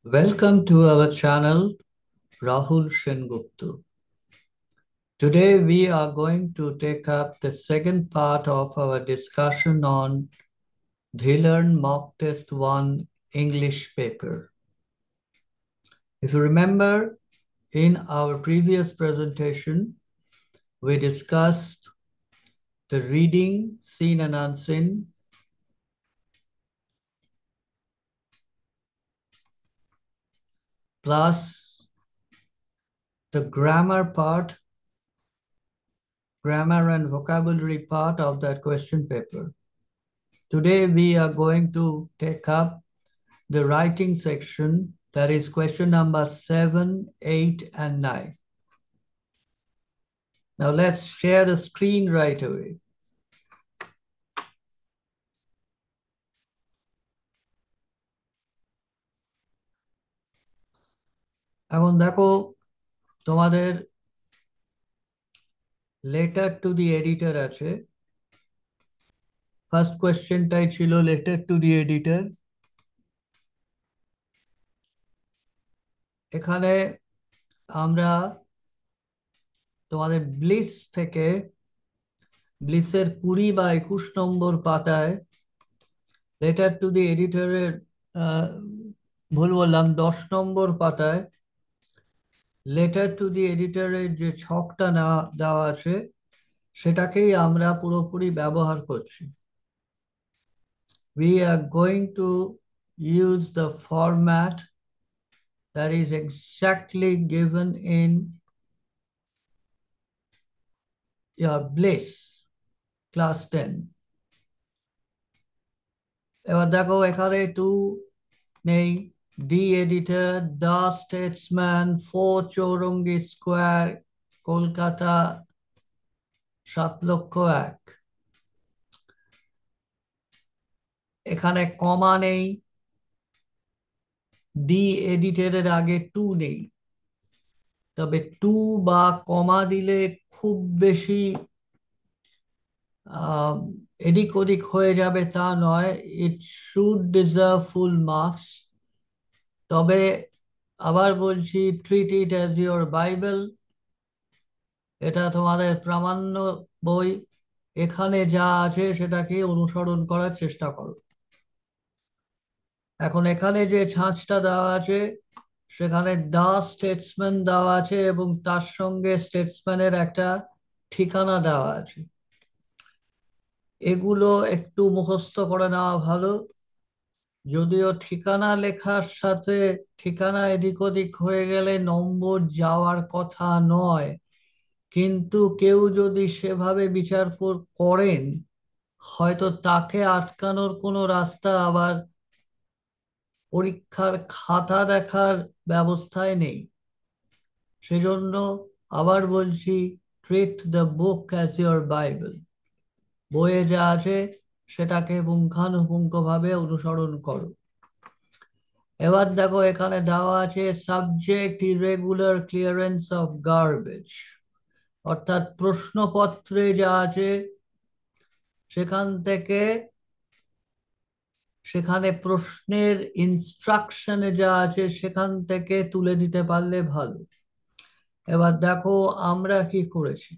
Welcome to our channel, Rahul Sengupta. Today we are going to take up the second part of our discussion on Dhillon Mock Test 1 English paper. If you remember, in our previous presentation, we discussed the reading, seen and unseen, plus the grammar part, grammar and vocabulary part of that question paper. Today we are going to take up the writing section, that is question number 7, 8, and 9. Now let's share the screen right away. এখন দেখো তোমাদের letter to the editor আছে। First কোয়েশ্চেনটাই ছিল letter to the editor. এখানে আমরা তোমাদের bliss থেকে ব্লিসের 20 বা 21 নম্বর পাতায় লেটার টু দি এডিটরের ভুল বললাম 10 নম্বর পাতায় লেটার টু দি এডিটরের যে ছকটা না দেওয়া আছে সেটাকেই আমরা পুরোপুরি ব্যবহার করছি। We are going to use the format that is exactly given in your Bliss class 10. এবার দেখো এখানে টু নেই, the editor, the Statesman, 4 Chowringhee square, Kolkata 7,01,000। এখানে কমা নেই, দি এডিটরের আগে টু নেই। তবে টু বা কমা দিলে খুব বেশি এদিক ওদিক হয়ে যাবে তা নয়, it should deserve full marks. তবে আবার বলছি, treat it as your Bible, এটা তোমাদের প্রামাণ্য বই, এখানে যা আছে সেটাকে অনুসরণ করার চেষ্টা করো। এখন এখানে যে ছাঁচটা দেওয়া আছে সেখানে দা স্টেটসম্যান দেওয়া আছে এবং তার সঙ্গে স্টেটসম্যানের একটা ঠিকানা দেওয়া আছে। এগুলো একটু মুখস্থ করে নেওয়া ভালো, যদিও ঠিকানা লেখার সাথে ঠিকানা এদিক ওদিক হয়ে গেলে নম্বর যাওয়ার কথা নয়, কিন্তু কেউ যদি সেভাবে বিচার করেন হয়তো তাকে আটকানোর কোনো রাস্তা আবার পরীক্ষার খাতা দেখার ব্যবস্থায় নেই। সেজন্য আবার বলছি, treat the book as your Bible, বইয়ে যা আছে সেটাকে পুঙ্খানুপুঙ্খভাবে অনুসরণ করো। এবার দেখো এখানে দেওয়া আছে subject irregular clearance of garbage, অর্থাৎ প্রশ্নপত্রে যা আছে সেখান থেকে সেখানে প্রশ্নের ইনস্ট্রাকশনে যা আছে সেখান থেকে তুলে দিতে পারলে ভালো। এবার দেখো আমরা কি করেছি।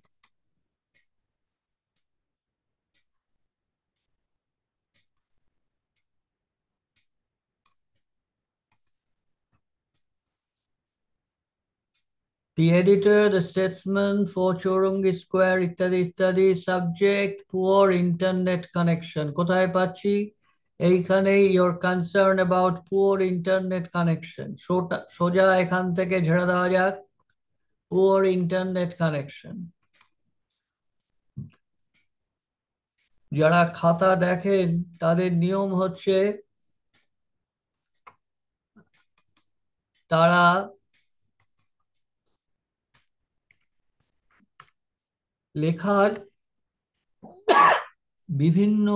The editor, the statesman, for Chowringhee square ইত্যাদি ইত্যাদি। সাবজেক্ট পুয়ার ইন্টারনেট কানেকশন, কোথায় পাচ্ছি? এইখানে your concern about poor internet connection, সোজা এখান থেকে ঝেড়ে দেওয়া যাক, পুয়ার ইন্টারনেট কানেকশন। যারা খাতা দেখেন তাদের নিয়ম হচ্ছে তারা লেখার বিভিন্ন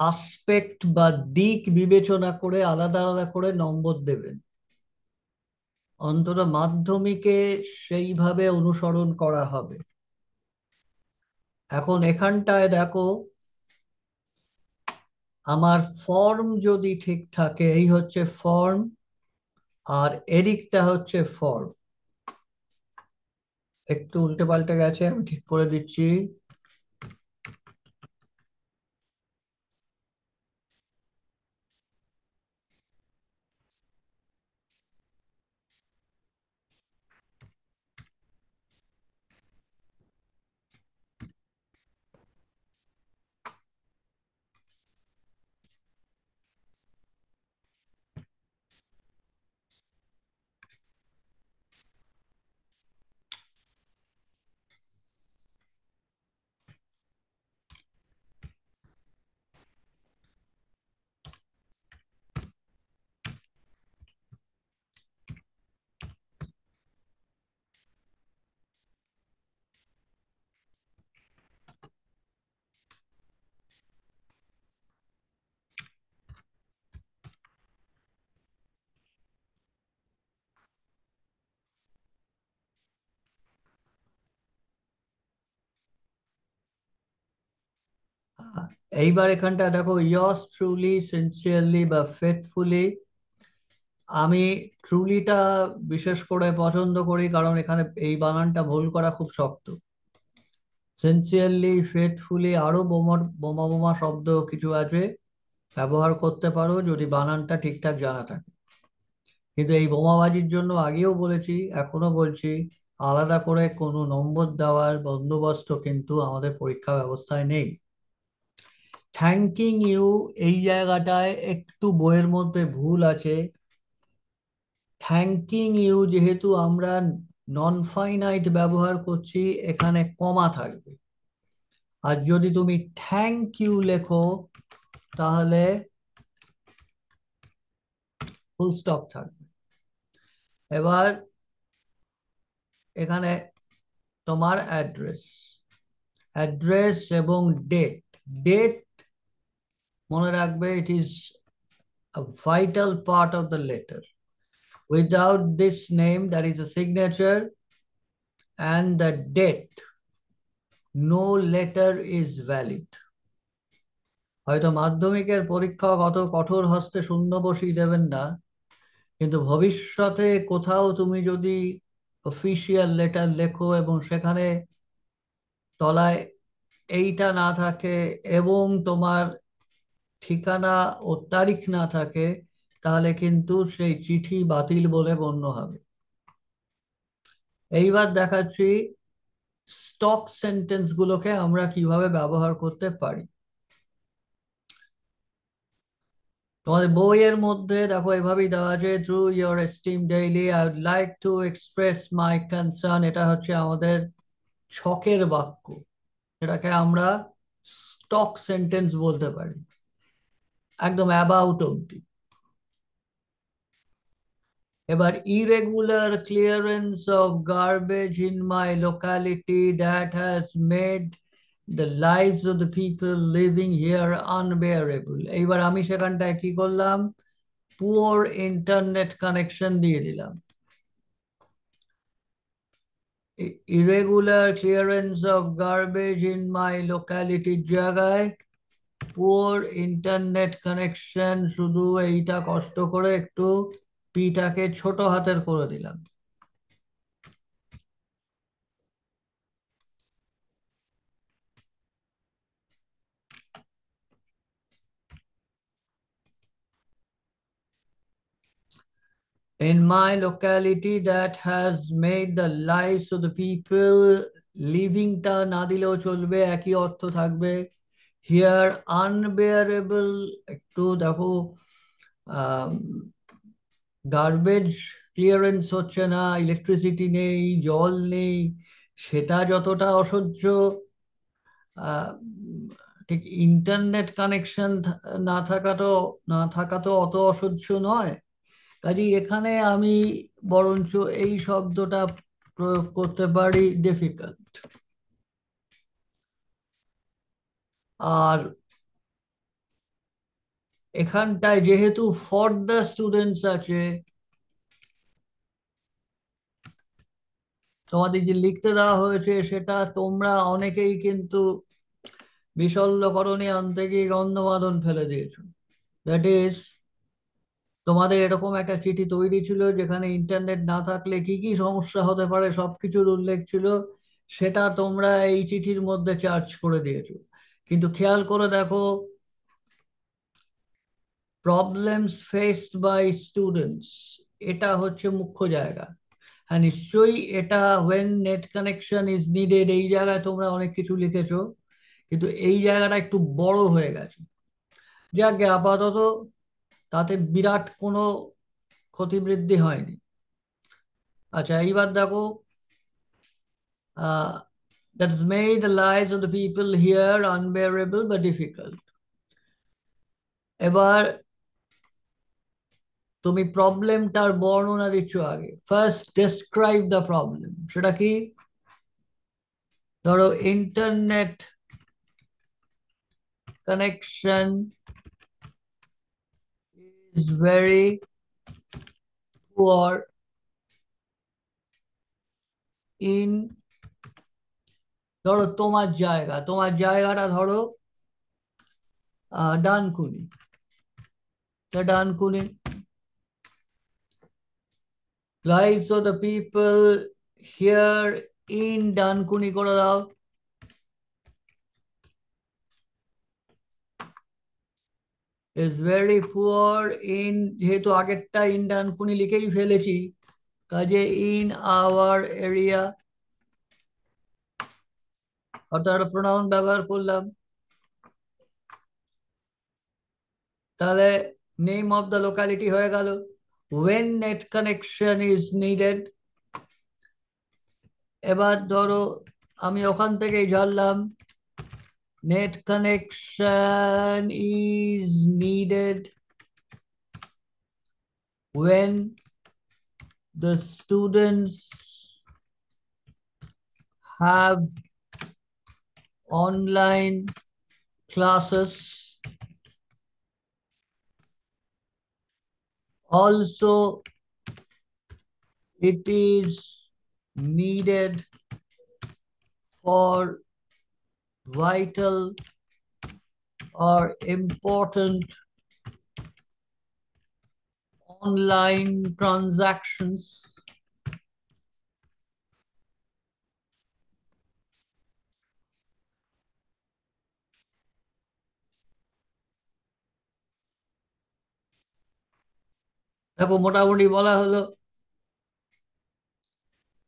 আসপেক্ট বা দিক বিবেচনা করে আলাদা আলাদা করে নম্বর দেবেন, অন্তত মাধ্যমিকে সেইভাবে অনুসরণ করা হবে। এখন এখানটায় দেখো আমার ফর্ম যদি ঠিক থাকে, এই হচ্ছে ফর্ম, আর এদিকটা হচ্ছে ফর্ম। একটু উল্টে পাল্টে গেছে, আমি ঠিক করে দিচ্ছি। এইবার এখানটা দেখো, ইয়ার্স ট্রুলি, সিনসিয়ারলি বা ফেথফুলি। আমি ট্রুলিটা বিশেষ করে পছন্দ করি, কারণ এখানে এই বানানটা ভুল করা খুব শক্ত। সিনসিয়ারলি, ফেথফুলি, আরো বোমা বোমা বোমা শব্দ কিছু আছে, ব্যবহার করতে পারো যদি বানানটা ঠিকঠাক জানা থাকে। কিন্তু এই বোমাবাজির জন্য আগেও বলেছি, এখনো বলছি, আলাদা করে কোনো নম্বর দেওয়ার বন্দোবস্ত কিন্তু আমাদের পরীক্ষা ব্যবস্থায় নেই। থ্যাঙ্কিং ইউ, এই জায়গাটায় একটু বইয়ের মধ্যে ভুল আছে। থ্যাঙ্কিং ইউ যেহেতু আমরা নন ফাইনাইট ব্যবহার করছি, এখানে কমা থাকবে। আর যদি তুমি থ্যাংক ইউ লেখো, তাহলে ফুল স্টপ থাকবে। এবার এখানে তোমার অ্যাড্রেস, অ্যাড্রেস এবং ডেট। ডেট মনে রাখবে, it is a vital part of the letter. Without this name, that is a signature, and the date, no letter is valid. হয়তো মাধ্যমিকের পরীক্ষা কত কঠোর হস্তে শূন্য বসিয়ে দেবেন না, কিন্তু ভবিষ্যতে কোথাও তুমি যদি অফিসিয়াল লেটার লেখো এবং সেখানে তলায় এইটা না থাকে এবং তোমার ঠিকানা ও তারিখ না থাকে, তাহলে কিন্তু সেই চিঠি বাতিল বলে গণ্য হবে। এইবার দেখাচ্ছি স্টক সেন্টেন্স গুলোকে আমরা কিভাবে ব্যবহার করতে পারি। তোমাদের বইয়ের মধ্যে দেখো এভাবেই দেওয়া আছে, through your esteem daily I would like to express my concern. এটা হচ্ছে আমাদের ছকের বাক্য, এটাকে আমরা স্টক সেন্টেন্স বলতে পারি, একদম অ্যাবাউট অব্দি। এবার irregular clearance of garbage in my locality that has made the lives of the people living here unbearable। এইবার আমি সেখানটায় কি করলাম, পুওর ইন্টারনেট কানেকশন দিয়ে দিলাম। irregular clearance of garbage in my locality জায়গায় পুওর ইন্টারনেট কানেকশন, শুধু এইটা কষ্ট করে একটু পিটাকে ছোট হাতের করে দিলাম। In my locality that has made the lives of the people, living টা না দিলেও চলবে, একই অর্থ থাকবে। হিয়ার আনবেয়ারেবল, একটু দেখো, গার্বেজ ক্লিয়ারেন্স হচ্ছে না, ইলেকট্রিসিটি নেই, জল নেই, সেটা যতটা অসহ্য, আহ, ঠিক ইন্টারনেট কানেকশন না থাকা তো অত অসহ্য নয়। কাজেই এখানে আমি বরঞ্চ এই শব্দটা প্রয়োগ করতে পারি, ডিফিকাল্ট। আর এখানটায় যেহেতু ফর দ্য স্টুডেন্টস আছে, তোমাদের যে লিখতে দেওয়া হয়েছে সেটা তোমরা অনেকেই কিন্তু বিশল্যকরণে আনতে গিয়ে গন্ধমাদন ফেলে দিয়েছো। দ্যাট ইজ, তোমাদের এরকম একটা চিঠি তৈরি ছিল যেখানে ইন্টারনেট না থাকলে কি কি সমস্যা হতে পারে সবকিছুর উল্লেখ ছিল, সেটা তোমরা এই চিঠির মধ্যে চার্জ করে দিয়েছো। কিন্তু খেয়াল করে দেখো, প্রবলেমস ফেসড বাই স্টুডেন্টস, এটা হচ্ছে মুখ্য জায়গা। হ্যাঁ, নিশ্চয়ই এটা when net connection is needed, এই জায়গায় তোমরা অনেক কিছু লিখেছো, কিন্তু এই জায়গাটা একটু বড় হয়ে গেছে। যাকে আপাতত তাতে বিরাট কোনো ক্ষতিবৃদ্ধি হয়নি। আচ্ছা, এইবার দেখো, that has made the lives of the people here unbearable but difficult. এবার তুমি প্রবলেমটার বর্ণনা দিচ্ছ আগে। ফার্স্ট ডেসক্রাইব দ্য প্রবলেম, সেটা কি? ধরো, internet connection is very poor in, ধরো তোমার জায়গাটা ধরো Dankuni, Dankuni, lives of the people here in Dankuni করে দাও। is very poor in, যেহেতু আগেরটা ইন ডানকুনি লিখেই ফেলেছি, কাজে ইন আওয়ার এরিয়া, অর্থাৎ প্রোনাউন ব্যবহার করলাম। তাহলে নেম অফ দ্য লোকালিটি হয়ে গেল। when net connection is needed, এবার ধরো আমি ওখান থেকেই ঝাড়লাম, net connection is needed when the students have online classes. Also, it is needed for vital or important online transactions. দেখো, মোটামুটি বলা হলো।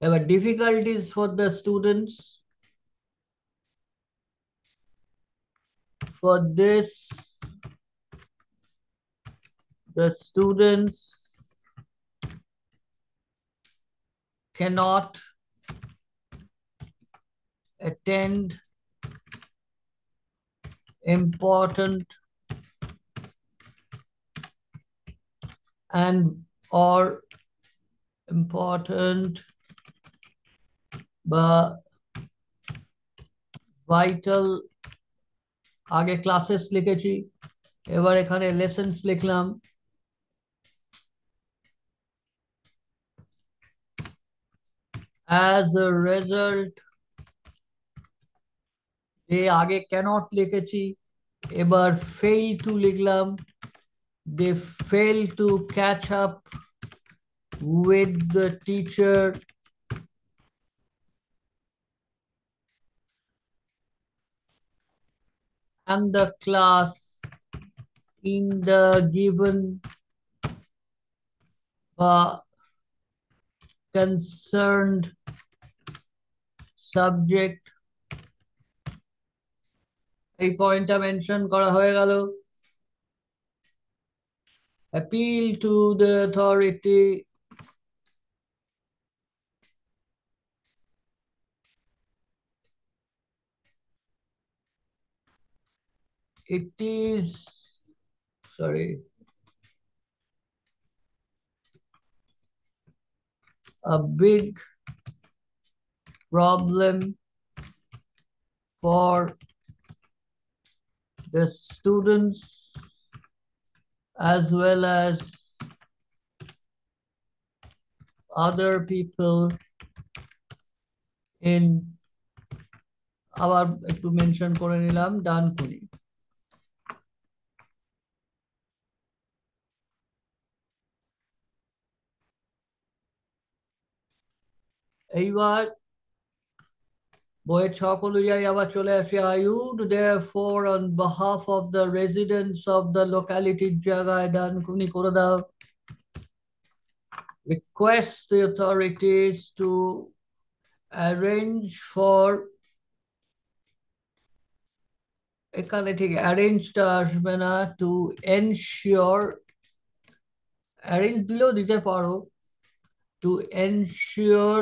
এবার difficulties for the students. For this, the students cannot attend important and or important বা vital, আগে classes লিখেছি, এবার এখানে লেসন্স লিখলাম। as a result, আগে cannot লিখেছি, এবার fail to লিখলাম, they fail to catch up with the teacher and the class in the given concerned subject. এই পয়েন্টটা মেনশন করা হয়ে গেল। appeal to the authority, it is, sorry, a big problem for the students as well as other people in আবার একটু mention করে নিলাম ডানকুনি। এইবার বইয়ের ছক অনুযায়ী আবার চলে আসি। I would therefore on behalf of the residents of the locality জায়গায় ডানকুনি করে দাও, request the authorities to arrange for, এখানে ঠিক অ্যারেঞ্জটা আসবে না, টু এনশিওর, অ্যারেঞ্জ দিলেও দিতে পারো, টু এনশিওর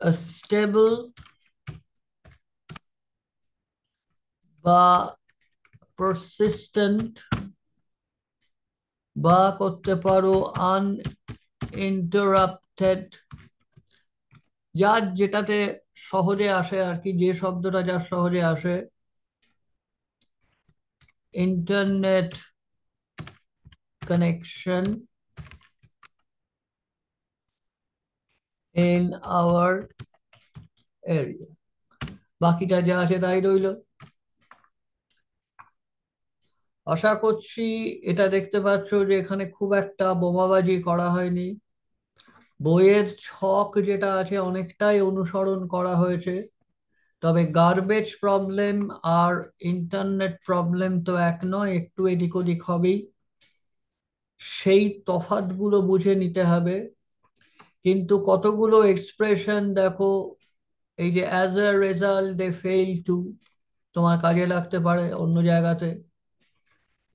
a stable বা persistent বা করতে পারো uninterrupted, যার যেটাতে সহজে আসে আর কি, যে শব্দটা যার সহজে আসে, internet connection in our area, বাকিটা যা আছে তাই রইল। আশা করছি এটা দেখতে পাচ্ছ যে এখানে খুব একটা বোমাবাজি করা হয়নি। বইয়ের ছক যেটা আছে অনেকটাই অনুসরণ করা হয়েছে, তবে গার্বেজ প্রবলেম আর ইন্টারনেট প্রবলেম তো এক নয়, একটু এদিক ওদিক হবেই, সেই তফাৎগুলো বুঝে নিতে হবে। কিন্তু কতগুলো এক্সপ্রেশন দেখো, এই যে as a result they fail to, তোমার কাজে লাগতে পারে অন্য জায়গাতে।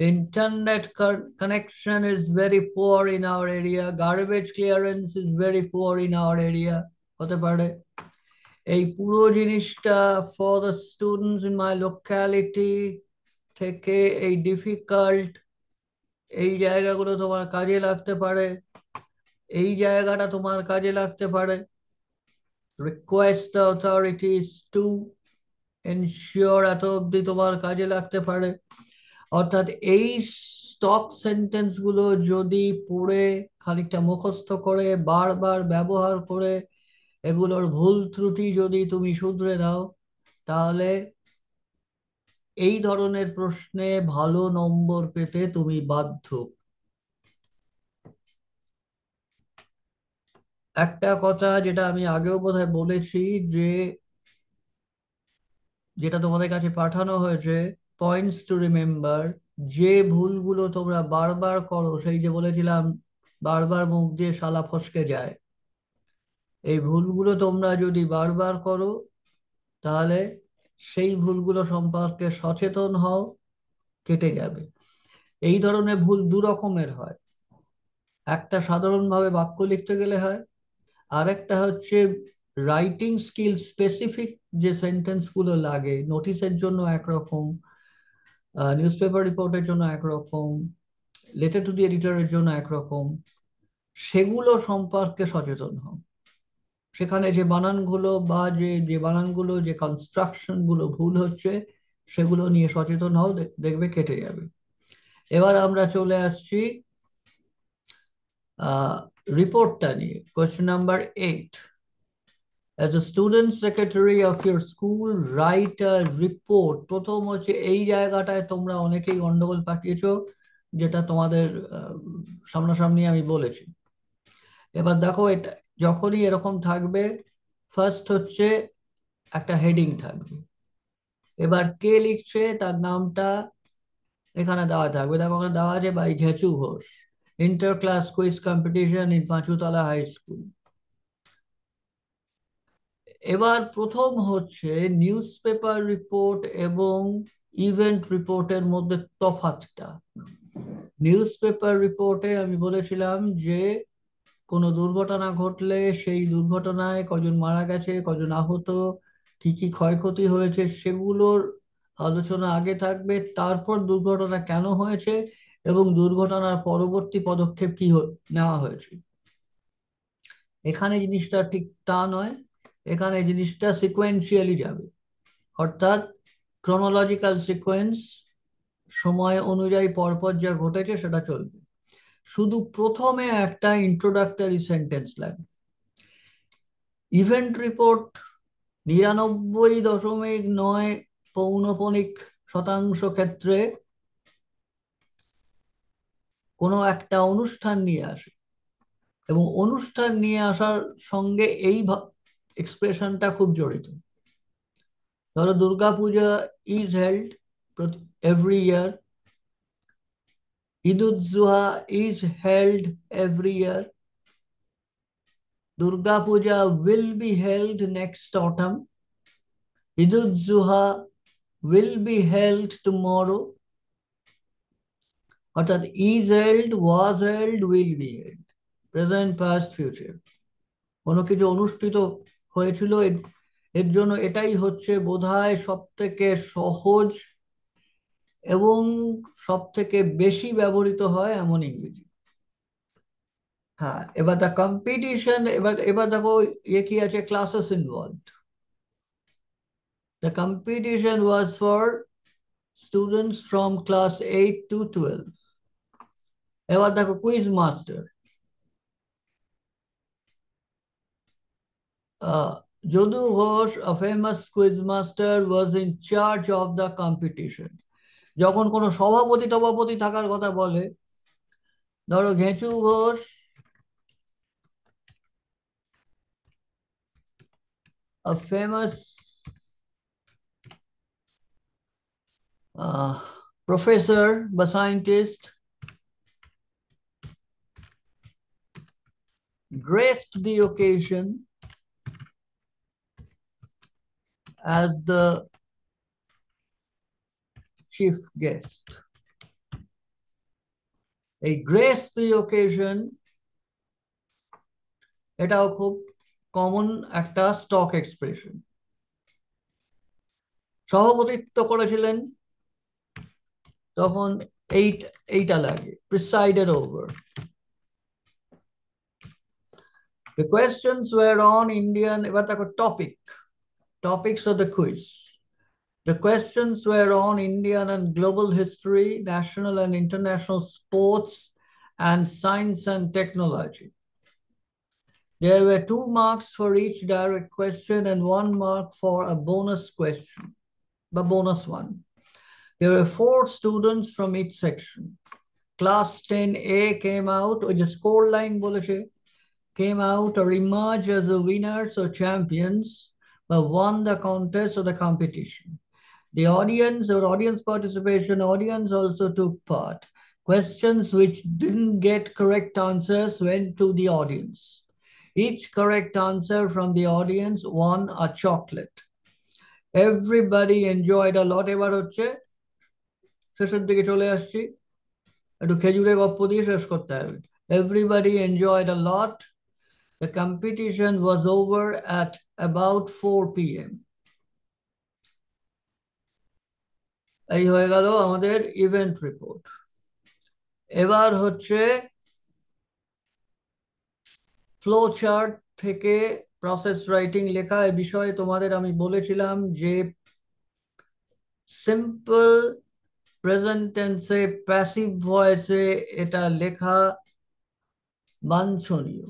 Internet connection is very poor in our area. Garbage clearance is very poor in our area. হতে পারে এই পুরো জিনিসটা for the students in my locality থেকে এই ডিফিকাল্ট, এই জায়গাগুলো তোমার কাজে লাগতে পারে, এই জায়গাটা তোমার কাজে লাগতে পারে। Request the authorities to ensure, এত অব্দি তোমার কাজে লাগতে পারে। অর্থাৎ এই স্টক সেন্টেন্স গুলো যদি পড়ে খানিকটা মুখস্থ করে বারবার ব্যবহার করে এগুলোর ভুল ত্রুটি যদি তুমি শুধরে দাও, তাহলে এই ধরনের প্রশ্নে ভালো নম্বর পেতে তুমি বাধ্য। একটা কথা যেটা আমি আগেও বোধহয় বলেছি, যে যেটা তোমাদের কাছে পাঠানো হয়েছে, পয়েন্টস টু রিমেম্বার, যে ভুলগুলো তোমরা বারবার করো, সেই যে বলেছিলাম বারবার মুখ দিয়ে শালা ফসকে যায়, এই ভুলগুলো তোমরা যদি বারবার করো তাহলে সেই ভুলগুলো সম্পর্কে সচেতন হও, কেটে যাবে। এই ধরনের ভুল দু রকমের হয়, একটা সাধারণভাবে বাক্য লিখতে গেলে হয়, আর একটা হচ্ছে রাইটিং স্কিল স্পেসিফিক, যে সেন্টেন্স গুলো লাগে নোটিশের জন্য একরকম, নিউজ পেপার রিপোর্টের জন্য একরকম, লেটার টু দি এডিটরের জন্য একরকম, সেগুলো সম্পর্কে সচেতন হও। সেখানে যে বানানগুলো বা যে বানানগুলো, যে কনস্ট্রাকশন গুলো ভুল হচ্ছে, সেগুলো নিয়ে সচেতন হও, দেখবে কেটে যাবে। এবার আমরা চলে আসছি রিপোর্টটা নিয়ে, question number 8। As a student secretary of your school, write a report. প্রথম হচ্ছে এই জায়গাটায় তোমরা অনেকেই গন্ডগোল পাকিয়েছো, যেটা তোমাদের সামনাসামনি আমি বলেছি। এবার দেখো, এটা যখনই এরকম থাকবে, ফার্স্ট হচ্ছে একটা হেডিং থাকবে, এবার কে লিখছে তার নামটা এখানে দেওয়া থাকবে। দেখো ওখানে দেওয়া আছে by Ghechu Ghosh, inter class quiz competition in Panchutala high school. এবার প্রথম হচ্ছে নিউজ পেপার রিপোর্ট এবং ইভেন্ট রিপোর্টের মধ্যে তফাৎটা। নিউজ পেপার রিপোর্টে আমি বলেছিলাম যে কোনো দুর্ঘটনা ঘটলে সেই দুর্ঘটনায় কজন মারা গেছে, কজন আহত, কি কি ক্ষয়ক্ষতি হয়েছে, সেগুলোর আলোচনা আগে থাকবে, তারপর দুর্ঘটনা কেন হয়েছে এবং দুর্ঘটনার পরবর্তী পদক্ষেপ কি নেওয়া হয়েছে। এখানে জিনিসটা ঠিক তা নয়, এখানে জিনিসটা সিকোয়েন্সিয়ালি যাবে, অর্থাৎ ক্রোনোলজিক্যাল সিকোয়েন্স, সময় অনুযায়ী পরপর যা ঘটেছে সেটা চলবে। শুধু প্রথমে একটা ইন্ট্রোডাক্টরি সেন্টেন্স লাগবে। ইভেন্ট রিপোর্ট 99.9 ক্ষেত্রে কোনো একটা অনুষ্ঠান নিয়ে আসে, এবং অনুষ্ঠান নিয়ে আসার সঙ্গে এই এক্সপ্রেশনটা খুব জড়িত। ধরো Durga Puja is held every year, Eid-ul-Zuha is held every year. Durga Puja will be held next autumn. Eid-ul-Zuha will be held tomorrow. অর্থাৎ is held, was held, will be held. Present, past, future. কোনো কিছু অনুষ্ঠিত হয়েছিল, এর জন্য এটাই হচ্ছে বোধহয় সব থেকে সহজ এবং সব থেকে বেশি ব্যবহৃত হয় এমন ইংরেজি। হ্যাঁ, এবার দ্য কম্পিটিশন, এবার দেখো কি আছে, classes involved. The competition was for students from class 8 to 12. এবার দেখো quiz master. Jodu Ghosh, a famous quiz master, was in charge of the competition. যখন কোনো সভাপতি টভাপতি থাকার কথা বলে, ধরো ঘেঁচু ঘোষ, a famous professor বা scientist, graced the occasion as the chief guest. A grace the occasion, এটাও খুব কমন একটা স্টক এক্সপ্রেশন। সভাপতিত্ব করেছিলেন, তখন এইটা লাগে, presided over. The questions were on Indian, এবার দেখো topics of the quiz. The questions were on Indian and global history, national and international sports, and science and technology. There were 2 marks for each direct question and 1 mark for a bonus question, the bonus one. There were 4 students from each section. Class 10A came out, or the score line came out or emerged as the winners or champions, but won the contest or the competition. The audience participation, audience also took part. Questions which didn't get correct answers went to the audience. Each correct answer from the audience won a chocolate. Everybody enjoyed a lot. এবার হচ্ছে শেষের দিকে চলে আসছি, একটু খেজুরে গপ্প দিয়ে শেষ করতে হবে। Everybody enjoyed a lot. The competition was over at about 4 p.m. এই হয়ে গেল আমাদের ইভেন্ট রিপোর্ট। এবার হচ্ছে ফ্লো চার্ট থেকে প্রসেস রাইটিং লেখা। এই বিষয়ে তোমাদের আমি বলেছিলাম যে সিম্পল প্রেজেন্ট টেন্সে প্যাসিভ ভয়েসে এটা লেখা বাঞ্ছনীয়।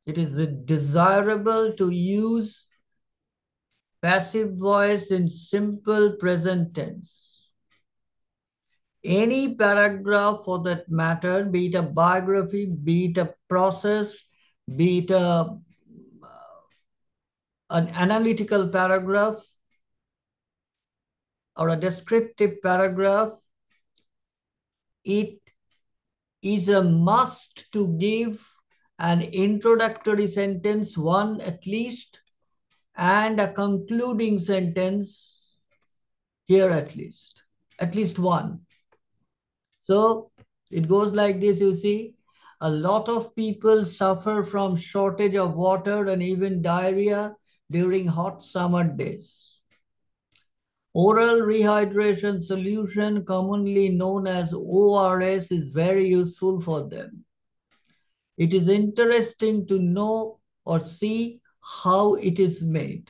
It is desirable to use passive voice in simple present tense. Any paragraph for that matter, be it a biography, be it a process, be it an analytical paragraph or a descriptive paragraph, it is a must to give an introductory sentence, one at least, and a concluding sentence here at least one. So it goes like this, you see, a lot of people suffer from shortage of water and even diarrhea during hot summer days. Oral rehydration solution, commonly known as ORS, is very useful for them. It is interesting to know or see how it is made.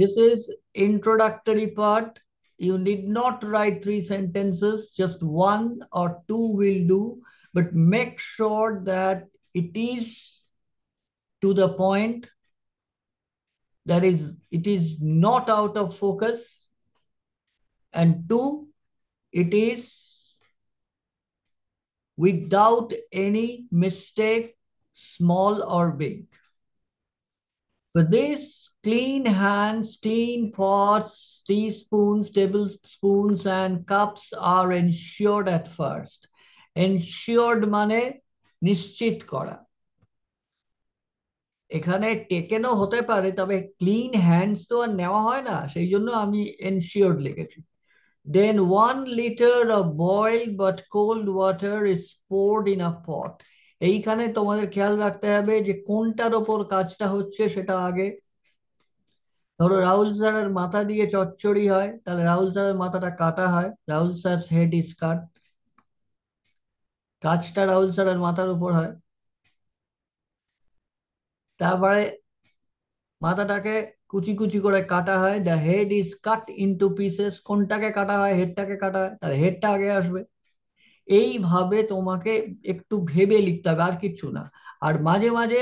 This is introductory part. You need not write 3 sentences, just 1 or 2 will do, but make sure that it is to the point, that is, it is not out of focus, and two, it is without any mistake, small or big. But this, clean hands, clean pots, teaspoons, tablespoons, and cups are ensured at first. Ensured মানে নিশ্চিত করা। এখানে টেকেনও হতে পারে, তবে clean hands তো আর নেওয়া হয় না, সেই জন্য আমি এনশিওর্ড লিখেছি। Then 1 liter of boiled but cold water is poured in a pot. এইখানে তোমাদের খেয়াল রাখতে হবে যে কোনটার ওপর কাজটা হচ্ছে সেটা আগে। ধরো রাহুল স্যারের মাথা দিয়ে চচ্চড়ি হয়, তাহলে রাহুল স্যারের মাথাটা কাটা হয়, রাহুল স্যার হেড ইজ কাট। কাজটা রাহুল স্যারের মাথার উপর হয়। তারপরে মাথাটাকে কুচি কুচি করে কাটা হয়, the head is cut into pieces. কোনটাকে কাটা হয়? হেডটাকে কাটা হয়, তাহলে হেডটা আগে আসবে। এইভাবে তোমাকে একটু ভেবে লিখতে হবে, আর কিচ্ছু না। আর মাঝে মাঝে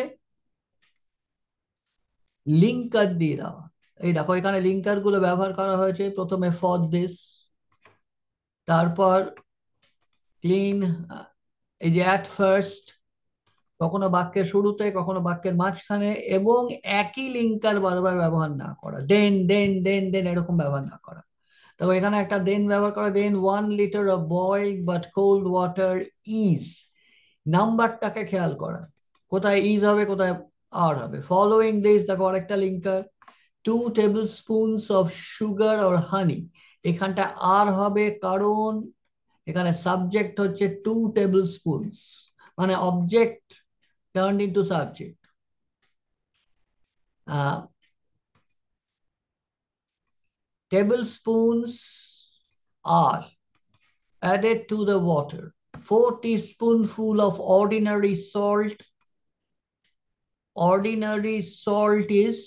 লিঙ্কার দিয়ে দেওয়া। এই দেখো এখানে লিঙ্কার গুলো ব্যবহার করা হয়েছে, প্রথমে ফর দিস, তারপর ক্লিন, এই যে অ্যাট ফার্স্ট, কখনো বাক্যের শুরুতে, কখনো বাক্যের মাঝখানে, এবং একই লিঙ্কার বারবার ব্যবহার না করা। দেন দেন দেন দেন এরকম ব্যবহার না করা। তবে এখানে একটা দেন ব্যবহার করা, দেন 1 liter of boiled but cold water is, নাম্বারটাকে খেয়াল করা, কোথায় ইজ হবে কোথায় আর হবে। ফলোইং দিস, দেখো আরেকটা linker, 2 tablespoons of sugar or honey, এখানটা আর হবে কারণ এখানে সাবজেক্ট হচ্ছে 2 tablespoons, মানে object turned into subject. Tablespoons are added to the water. 4 teaspoonful of ordinary salt. Ordinary salt is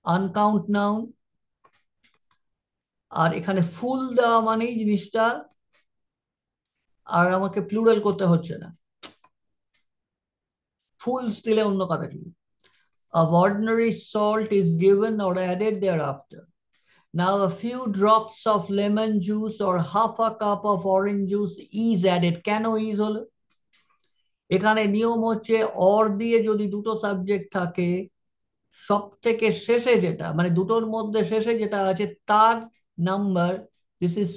uncount noun, আর এখানে ফুল দেওয়া মানেই জিনিসটা আর আমাকে প্লুরাল করতে হচ্ছে না, ফুল দিলে অন্য কথা কি। Of ordinary salt is given or added thereafter. Now a few drops of lemon juice or half a cup of orange juice is added. কেন is হলো? এখানে নিয়ম হচ্ছে অর দিয়ে যদি দুটো সাবজেক্ট থাকে, সব থেকে শেষে যেটা, মানে দুটোর মধ্যে শেষে যেটা আছে তার number, this is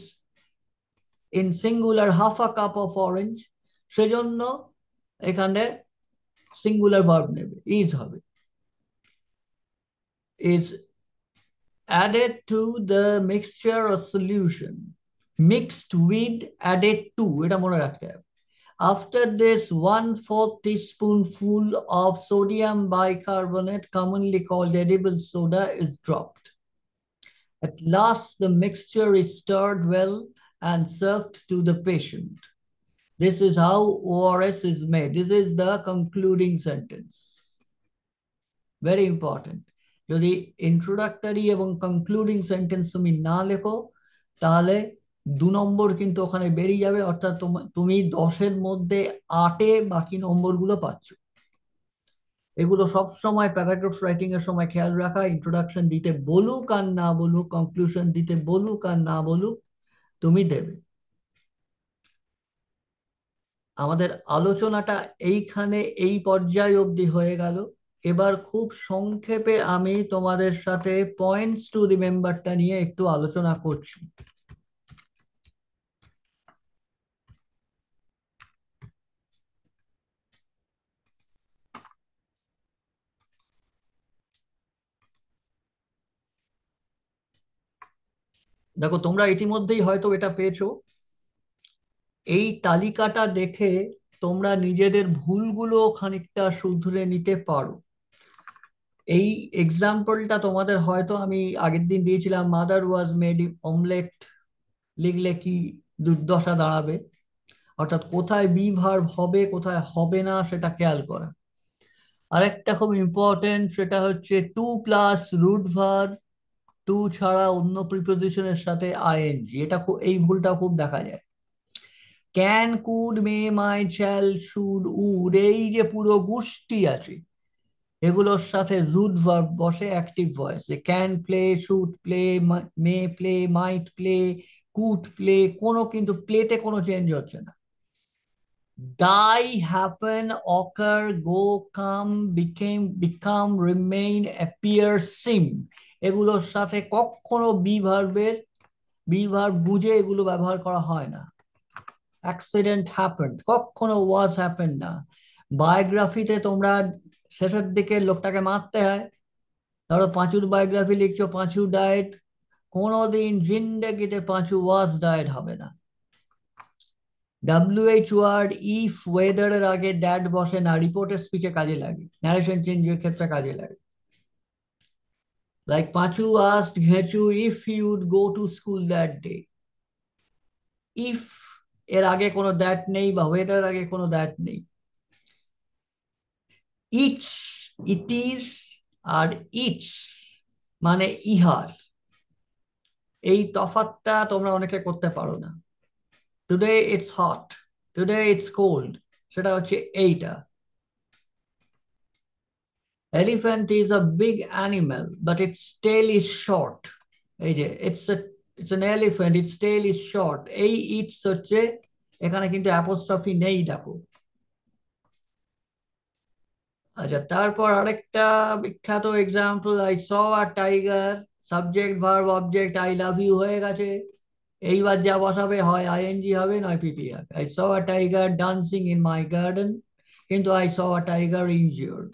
in singular half a cup of orange, সেজন্য এখানে সিঙ্গুলার ভার্ব নেবে, ইজ হবে। Is added to the mixture or solution, mixed with, added to, এটা মনে রাখতে হবে। After this, 1/4 teaspoonful of sodium bicarbonate, commonly called edible soda, is dropped. At last, the mixture is stirred well and served to the patient. This is how ORS is made. This is the concluding sentence. Very important. যদি introductory এবং concluding sentence তুমি না লেখো, তাহলে 2 নম্বর কিন্তু ওখানে বেরিয়ে যাবে, অর্থাৎ তুমি 10-এর মধ্যে 8-এ বাকি নম্বরগুলো পাচ্ছ। এগুলো সব সময় প্যারাগ্রাফ রাইটিং এর সময় খেয়াল রাখা, ইন্ট্রোডাকশন দিতে বলুক আর না বলুক, কনক্লুশন দিতে বলুক আর না বলুক, তুমি দেবে। আমাদের আলোচনাটা এইখানে এই পর্যায় অবধি হয়ে গেল। এবার খুব সংক্ষেপে আমি তোমাদের সাথে পয়েন্টস টু রিমেম্বারটা নিয়ে একটু আলোচনা করছি। দেখো তোমরা ইতিমধ্যেই হয়তো এটা পেয়েছো। এই তালিকাটা দেখে তোমরা নিজেদের ভুলগুলো খানিকটা শুধরে নিতে পারো। এই এক্সাম্পলটা তোমাদের হয়তো আমি আগের দিন দিয়েছিলাম, মাদার ওয়াজ মেড অমলেট লিখলে কি দুর্দশা দাঁড়াবে, অর্থাৎ কোথায় বি ভার্ব হবে কোথায় হবে না সেটা খেয়াল করা। আরেকটা খুব ইম্পর্টেন্ট, সেটা হচ্ছে to plus root verb, to ছাড়া অন্য প্রিপোজিশনের সাথে আইএনজি, এটা খুব, এই ভুলটা খুব দেখা যায়। Can, could, may, might, shall, should, would, এই যে পুরো গোষ্ঠী আছে, এগুলোর সাথে রুট ভার্ব বসে active voice. Can play, should play, may play, might play, could play, কোনো কিন্তু প্লেতে কোনো চেঞ্জ হচ্ছে না। Die, happen, occur, go, come, become, remain, appear, seem, এগুলোর সাথে কখনো বি ভার্ব বুঝে এগুলো ব্যবহার করা হয় না। অ্যাক্সিডেন্ট হ্যাপেন, কখনো ওয়াজ হ্যাপেন না। বায়োগ্রাফিতে তোমরা শেষের দিকে লোকটাকে মারতে হয়, ধরো পাঁচুর বায়োগ্রাফি লিখছো, পাঁচু ডায়েট, কোনোদিন জিন্দেগিতে পাঁচু ওয়াজ ডায়েট হবে না। WH ওয়ার্ড ইফ ওয়েদারের আগে দ্যাট বসে না, রিপোর্টের স্পিচে কাজে লাগে, ন্যারেশন চেঞ্জের ক্ষেত্রে কাজে লাগে। Like Panchu asked Ghenchu if he would go to school that day. If এর আগে কোনো দ্যাট নেই, বা ওয়েদারের আগে কোনো দ্যাট নেই। ইটস, ইট ইজ, আর ইটস মানে ইহার, এই তফাৎটা তোমরা অনেকে করতে পারো না। Today it's hot, today it's cold, সেটা হচ্ছে এইটা। Elephant is a big animal, but its tail is short. এই যে it's an elephant, its tail is short. এই ইটস হচ্ছে, এখানে কিন্তু অ্যাপোস্ট্রফি নেই, দেখো। আচ্ছা, তারপর আরেকটা বিখ্যাত example, I saw a tiger, subject verb object, I love you হয়ে গেছে। এইবার যা বসাবে, হয় আইএনজি হবে, নয় পিপি হবে। I saw a tiger dancing in my garden, কিন্তু I saw a tiger injured.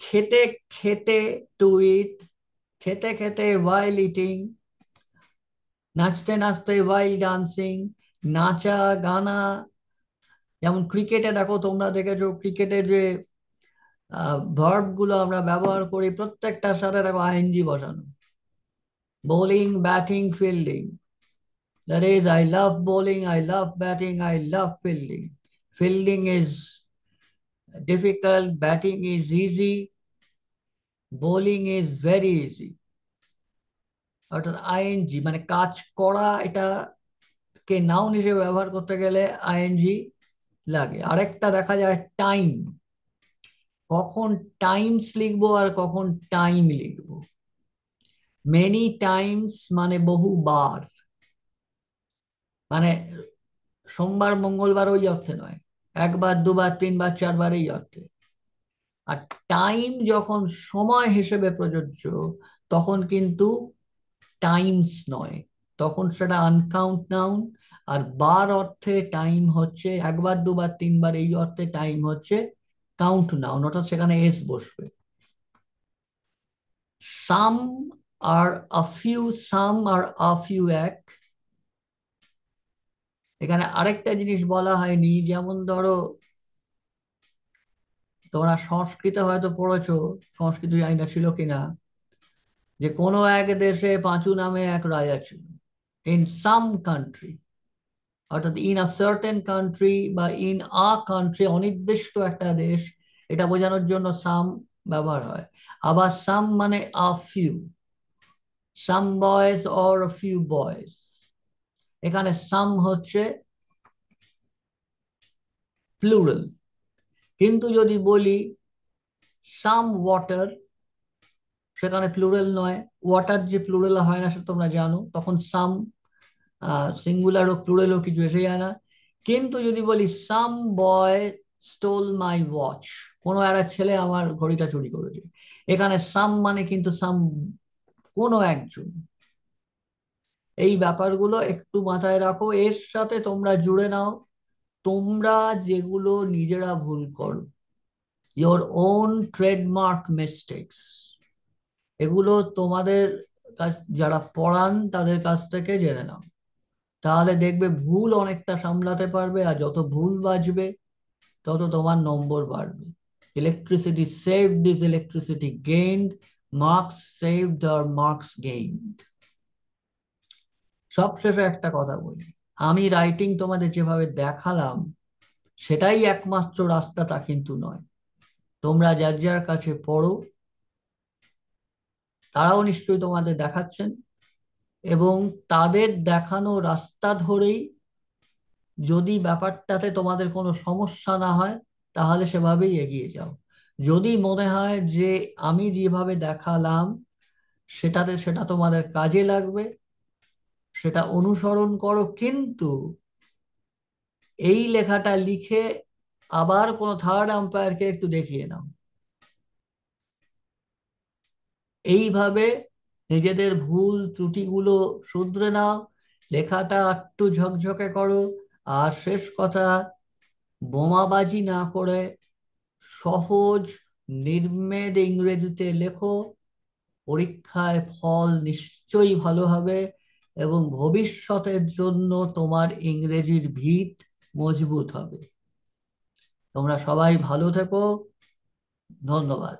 খেতে খেতে, টু ইট, খেতে খেতে, while eating, নাচতে নাচতে, while dancing, নাচা গানা। যেমন ক্রিকেটে দেখো, তোমরা দেখেছো ক্রিকেটে যে ভার্ব গুলো আমরা ব্যবহার করি, প্রত্যেকটার সাথে দেখো আইএনজি বসানো। Bowling, batting, fielding, that is I love bowling, I love batting, I love fielding. Fielding is difficult, batting is easy, bowling is very easy. অর্থাৎ আইএনজি মানে কাজ করা, এটা কে নাউন হিসেবে ব্যবহার করতে গেলে আইএনজি লাগে। আরেকটা দেখা যায় টাইম, কখন টাইমস লিখবো আর কখন টাইম লিখবো। মেনি টাইমস মানে বহুবার, মানে সোমবার মঙ্গলবার ওই অর্থে নয়, একবার দুবার তিনবার চারবার এই অর্থে। আর টাইম যখন সময় হিসেবে প্রযোজ্য, তখন কিন্তু টাইমস নয়, তখন সেটা আনকাউন্ট নাউন। আর বার অর্থে টাইম হচ্ছে একবার দুবার তিনবার, এই অর্থে টাইম হচ্ছে কাউন্ট নাউন, অর্থাৎ সেখানে এস বসবে। সাম আর a few, some R a few এক। এখানে আরেকটা জিনিস বলা হয়নি, যেমন ধরো তোমরা সংস্কৃতে হয়তো পড়েছো, সংস্কৃত জানি না ছিল কিনা, যে কোনো এক দেশে পাঁচু নামে এক রাজা ছিল। ইন সাম কান্ট্রি, অর্থাৎ ইন আ সার্টেন কান্ট্রি বা ইন আ কান্ট্রি, অনির্দিষ্ট একটা দেশ, এটা বোঝানোর জন্য সাম ব্যবহার হয়। আবার সাম মানে a few, some boys or a few boys. এখানে সাম হচ্ছে প্লুরাল। কিন্তু যদি বলি সাম ওয়াটার, সেখানে প্লুরাল নয়, ওয়াটার যে প্লুরাল হয় না সেটা তোমরা জানো, তখন সাম সিঙ্গুলার ও প্লুরাল ও কিছু এসে যায় না। কিন্তু যদি বলি সাম বয় স্টোল মাই ওয়াচ, কোনো একটা ছেলে আমার ঘড়িটা চুরি করেছে, এখানে সাম মানে কিন্তু সাম কোনো একজন। এই ব্যাপারগুলো একটু মাথায় রাখো, এর সাথে তোমরা জুড়ে নাও তোমরা যেগুলো নিজেরা ভুল করো, ইয়োর ওন ট্রেডমার্ক মিস্টেক্স, এগুলো তোমাদের যারা পড়ান তাদের কাছ থেকে জেনে নাও। তাহলে দেখবে ভুল অনেকটা সামলাতে পারবে, আর যত ভুল বাঁচবে তত তোমার নম্বর বাড়বে। Electricity saved is electricity gained, marks saved আর মার্কস গেইনড। সবশেষে একটা কথা বলি, আমি রাইটিং তোমাদের যেভাবে দেখালাম সেটাই একমাত্র রাস্তা, তা কিন্তু নয়। তোমরা যার যার কাছে পড়ো, তারাও নিশ্চয়ই তোমাদের দেখাচ্ছেন, এবং তাদের দেখানো রাস্তা ধরেই, যদি ব্যাপারটাতে তোমাদের কোনো সমস্যা না হয় তাহলে সেভাবেই এগিয়ে যাও। যদি মনে হয় যে আমি যেভাবে দেখালাম সেটা তোমাদের কাজে লাগবে, সেটা অনুসরণ করো, কিন্তু এই লেখাটা লিখে আবার কোনো থার্ড আম্পায়ারকে একটু দেখিয়ে নাও। এইভাবে নিজেদের ভুল ত্রুটিগুলো শুধরে নাও, লেখাটা একটু ঝকঝকে করো। আর শেষ কথা, বোমাবাজি না করে সহজ নির্মেদ ইংরেজিতে লেখো। পরীক্ষায় ফল নিশ্চয়ই ভালো হবে এবং ভবিষ্যতের জন্য তোমার ইংরেজির ভিত মজবুত হবে। তোমরা সবাই ভালো থেকো। ধন্যবাদ।